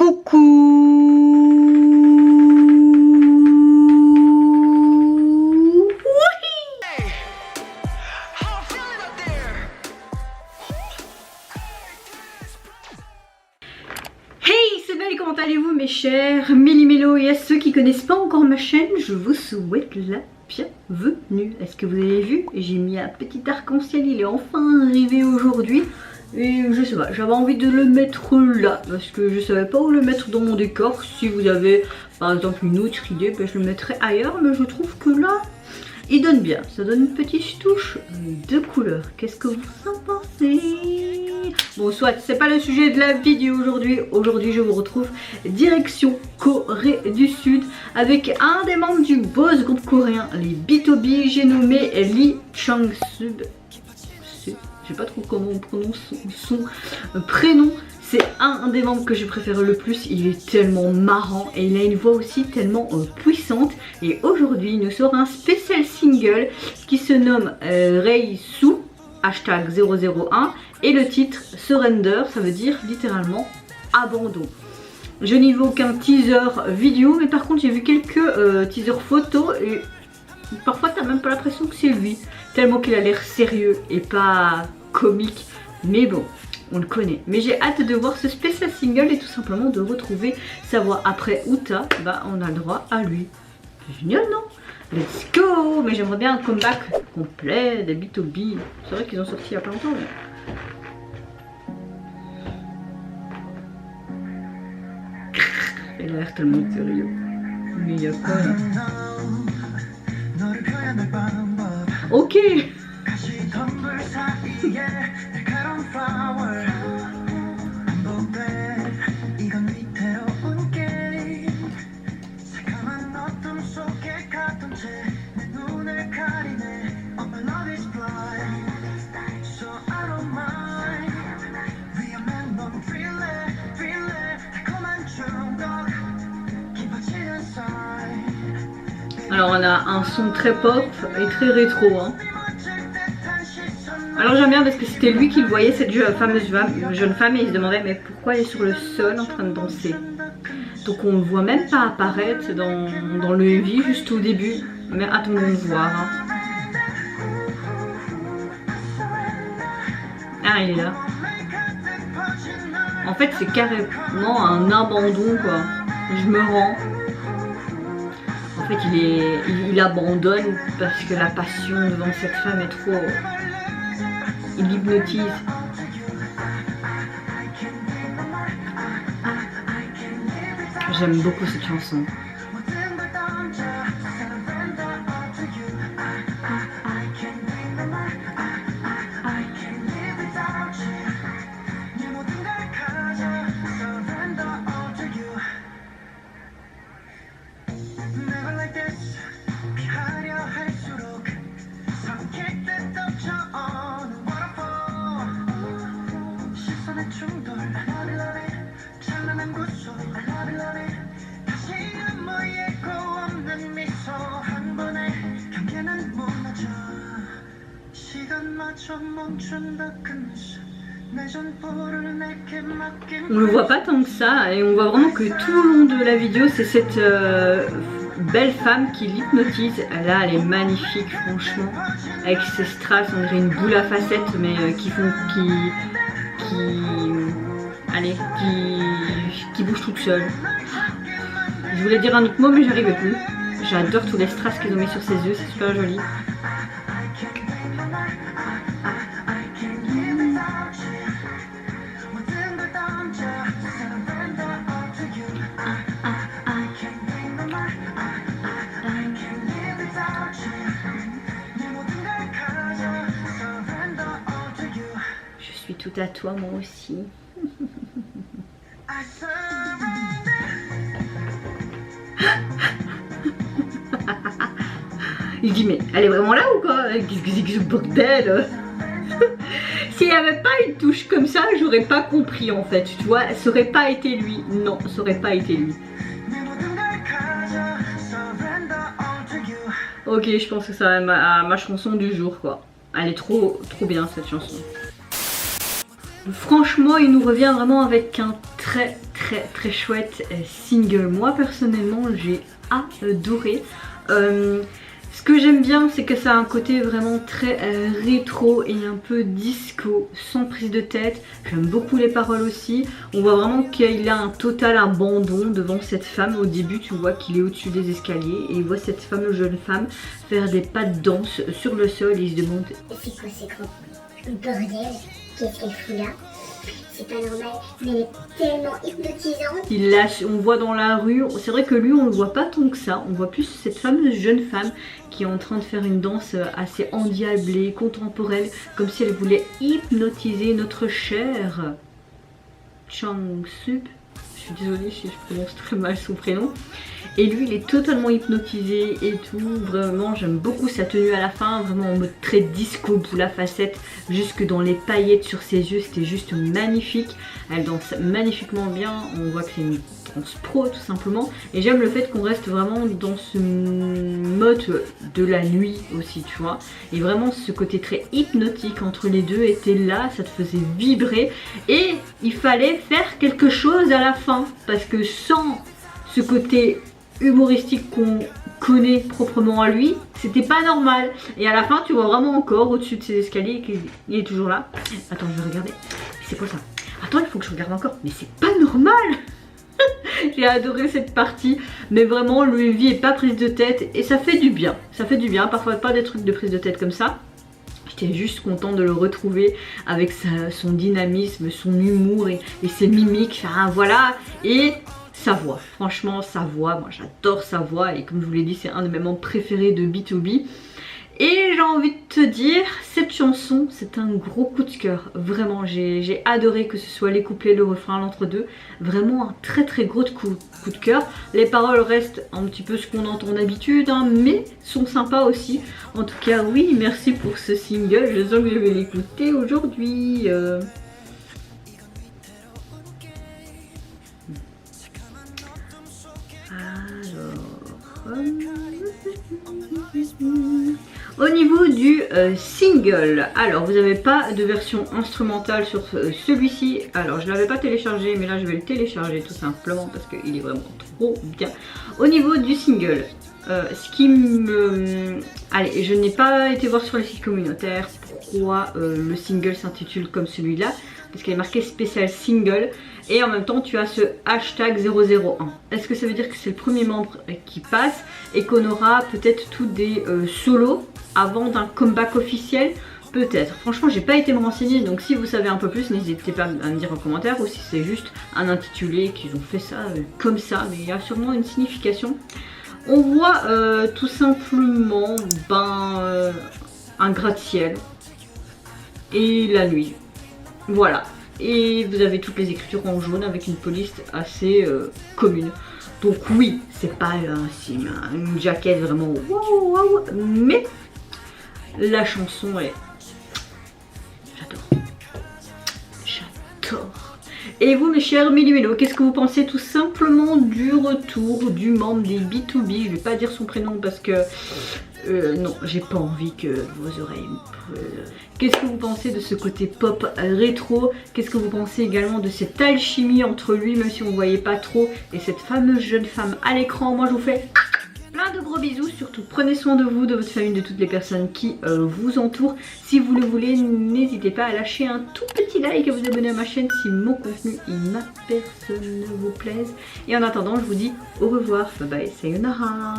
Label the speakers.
Speaker 1: Coucou. Hey, c'est Belle, comment allez-vous mes chers Méli-Mélo? Et à ceux qui connaissent pas encore ma chaîne, je vous souhaite la bienvenue. Est-ce que vous avez vu? J'ai mis un petit arc-en-ciel, il est enfin arrivé aujourd'hui. Et je sais pas, j'avais envie de le mettre là parce que je savais pas où le mettre dans mon décor. Si vous avez par exemple une autre idée, ben, je le mettrai ailleurs. Mais je trouve que là, il donne bien. Ça donne une petite touche de couleur. Qu'est-ce que vous en pensez? Bon, soit, c'est pas le sujet de la vidéo aujourd'hui. Aujourd'hui, je vous retrouve direction Corée du Sud avec un des membres du boss groupe coréen, les BtoB. J'ai nommé Lee Chang-sub. Je sais pas trop comment on prononce son prénom. C'est un des membres que je préfère le plus. Il est tellement marrant et il a une voix aussi tellement puissante. Et aujourd'hui, il nous sort un spécial single qui se nomme Reisu #001 et le titre Surrender, ça veut dire littéralement abandon. Je n'y vois aucun teaser vidéo, mais par contre j'ai vu quelques teasers photos et parfois t'as même pas l'impression que c'est lui, tellement qu'il a l'air sérieux et pas comique, mais bon, on le connaît. Mais j'ai hâte de voir ce spécial single et tout simplement de retrouver sa voix. Après Uta, bah on a le droit à lui. C'est génial, non? Let's go! Mais j'aimerais bien un comeback complet des BtoB. C'est vrai qu'ils ont sorti il y a pas longtemps, mais... Il a l'air tellement sérieux. Mais il y a quoi là? Ok. Alors on a un son très pop et très rétro, hein. Alors j'aime bien parce que c'était lui qui le voyait, cette fameuse jeune femme, et il se demandait mais pourquoi elle est sur le sol en train de danser. Donc on ne le voit même pas apparaître dans le MV juste au début, mais attendons de voir, hein. Ah, il est là. En fait c'est carrément un abandon quoi. Je me rends. En fait il abandonne parce que la passion devant cette femme est trop... Il l'hypnotise. J'aime beaucoup cette chanson. On le voit pas tant que ça et on voit vraiment que tout le long de la vidéo c'est cette belle femme qui l'hypnotise. Là elle est magnifique franchement, avec ses strass, on dirait une boule à facettes mais qui bouge toute seule. Je voulais dire un autre mot mais j'arrivais plus. J'adore tous les strass qu'ils ont mis sur ses yeux, c'est super joli. Je suis tout à toi moi aussi. Il dit mais elle est vraiment là ou quoi? Qu'est-ce que c'est que ce bordel? S'il n'y avait pas une touche comme ça, j'aurais pas compris en fait. Tu vois, ça aurait pas été lui. Non, ça aurait pas été lui. Ok, je pense que ça va ma chanson du jour quoi. Elle est trop bien cette chanson. Franchement, il nous revient vraiment avec un très très chouette single. Moi personnellement j'ai adoré. Ce que j'aime bien, c'est que ça a un côté vraiment très rétro et un peu disco, sans prise de tête. J'aime beaucoup les paroles aussi. On voit vraiment qu'il a un total abandon devant cette femme. Au début, tu vois qu'il est au-dessus des escaliers et il voit cette fameuse jeune femme faire des pas de danse sur le sol et il se demande:
Speaker 2: c'est quoi ces gros bordel? Qu'est-ce qu'elle fout là? C'est pas normal, mais elle est tellement hypnotisante.
Speaker 1: On voit dans la rue, c'est vrai que lui on le voit pas tant que ça, on voit plus cette fameuse jeune femme qui est en train de faire une danse assez endiablée, contemporaine, comme si elle voulait hypnotiser notre cher Chang-sup. Je suis désolée si je prononce très mal son prénom. Et lui il est totalement hypnotisé et tout, vraiment j'aime beaucoup sa tenue à la fin, vraiment en mode très disco, d'où la facette jusque dans les paillettes sur ses yeux, c'était juste magnifique. Elle danse magnifiquement bien, on voit que c'est une danse pro tout simplement. Et j'aime le fait qu'on reste vraiment dans ce mode de la nuit aussi, tu vois. Et vraiment ce côté très hypnotique entre les deux était là, ça te faisait vibrer. Et il fallait faire quelque chose à la fin, parce que sans ce côté humoristique qu'on connaît proprement à lui, c'était pas normal. Et à la fin tu vois vraiment encore au-dessus de ses escaliers qu'il est toujours là. Attends, je vais regarder. C'est quoi ça? Attends, il faut que je regarde encore. Mais c'est pas normal. J'ai adoré cette partie, mais vraiment le vie est pas prise de tête et ça fait du bien. Ça fait du bien, parfois pas des trucs de prise de tête comme ça. J'étais juste contente de le retrouver avec son dynamisme, son humour et ses mimiques. Enfin voilà, et sa voix, franchement sa voix, moi j'adore sa voix et comme je vous l'ai dit c'est un de mes moments préférés de BTOB. Et j'ai envie de te dire, cette chanson c'est un gros coup de cœur, vraiment j'ai adoré, que ce soit les couplets, le refrain, l'entre-deux, vraiment un très gros coup de cœur. Les paroles restent un petit peu ce qu'on entend d'habitude hein, mais sont sympas aussi. En tout cas oui, merci pour ce single, je sens que je vais l'écouter aujourd'hui. Au niveau du single, alors vous n'avez pas de version instrumentale sur celui-ci. Alors je ne l'avais pas téléchargé, mais là je vais le télécharger tout simplement parce qu'il est vraiment trop bien. Au niveau du single, ce qui me... Allez, je n'ai pas été voir sur les sites communautaires pourquoi le single s'intitule comme celui-là, parce qu'il est marqué spécial single et en même temps tu as ce hashtag 001. Est-ce que ça veut dire que c'est le premier membre qui passe et qu'on aura peut-être tous des solos avant d'un comeback officiel? Peut-être. Franchement j'ai pas été me renseigner, donc si vous savez un peu plus n'hésitez pas à me dire en commentaire, ou si c'est juste un intitulé qu'ils ont fait ça comme ça, mais il y a sûrement une signification. On voit tout simplement un gratte-ciel et la nuit. Voilà. Et vous avez toutes les écritures en jaune avec une police assez commune. Donc oui, c'est pas une jaquette vraiment wow, mais la chanson est... J'adore. Et vous mes chers Méli-Mélo, qu'est-ce que vous pensez tout simplement du retour du membre des BTOB? Je vais pas dire son prénom parce que non, j'ai pas envie que vos oreilles me brûlent. Qu'est-ce que vous pensez de ce côté pop rétro? Qu'est-ce que vous pensez également de cette alchimie entre lui, même si on ne voyait pas trop, et cette fameuse jeune femme à l'écran? Moi je vous fais plein de gros bisous, surtout prenez soin de vous, de votre famille, de toutes les personnes qui vous entourent. Si vous le voulez, n'hésitez pas à lâcher un tout petit like et à vous abonner à ma chaîne si mon contenu et ma personne vous plaisent. Et en attendant, je vous dis au revoir, bye bye, sayonara.